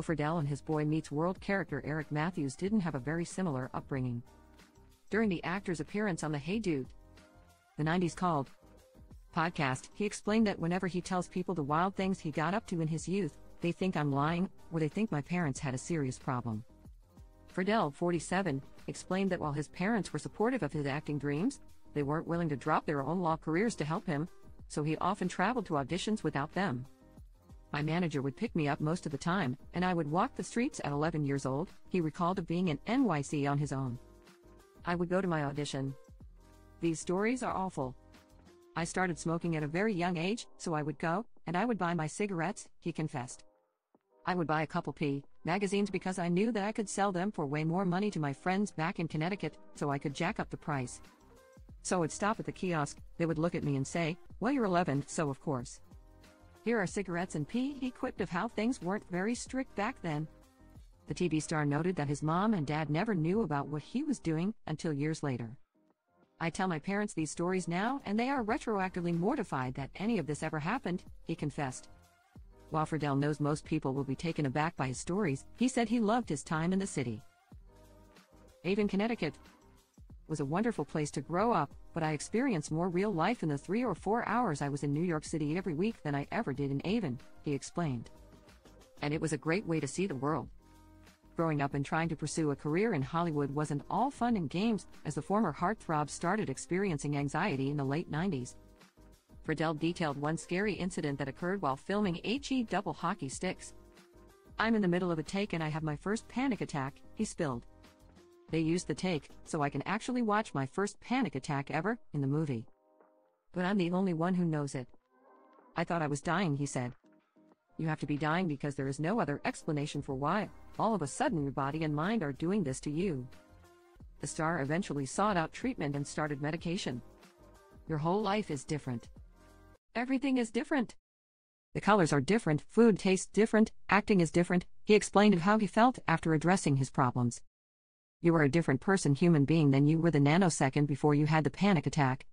Friedle and his Boy Meets World character Eric Matthews didn't have a very similar upbringing. During the actor's appearance on the Hey Dude, the 90s called podcast, he explained that whenever he tells people the wild things he got up to in his youth, they think I'm lying, or they think my parents had a serious problem. Friedle, 47, explained that while his parents were supportive of his acting dreams, they weren't willing to drop their own law careers to help him, so he often traveled to auditions without them. My manager would pick me up most of the time, and I would walk the streets at 11 years old, he recalled of being in NYC on his own. I would go to my audition. These stories are awful. I started smoking at a very young age, so I would go, and I would buy my cigarettes, he confessed. I would buy a couple magazines because I knew that I could sell them for way more money to my friends back in Connecticut, so I could jack up the price. So I'd stop at the kiosk, they would look at me and say, "Well, you're 11, so of course. Here are cigarettes and pee," he quipped of how things weren't very strict back then. The TV star noted that his mom and dad never knew about what he was doing until years later. I tell my parents these stories now, and they are retroactively mortified that any of this ever happened, he confessed. While Friedle knows most people will be taken aback by his stories, he said he loved his time in the city. Avon, Connecticut was a wonderful place to grow up, but I experienced more real life in the 3 or 4 hours I was in New York City every week than I ever did in Avon, he explained. And it was a great way to see the world. Growing up and trying to pursue a career in Hollywood wasn't all fun and games, as the former heartthrob started experiencing anxiety in the late 90s. Friedle detailed one scary incident that occurred while filming HE double hockey sticks. "I'm in the middle of a take and I have my first panic attack," he spilled. "They used the take, so I can actually watch my first panic attack ever in the movie. But I'm the only one who knows it. I thought I was dying," he said. "You have to be dying because there is no other explanation for why, all of a sudden your body and mind are doing this to you." The star eventually sought out treatment and started medication. "Your whole life is different. Everything is different. The colors are different, food tastes different, acting is different," he explained of how he felt after addressing his problems. "You are a different person, human being, than you were the nanosecond before you had the panic attack,"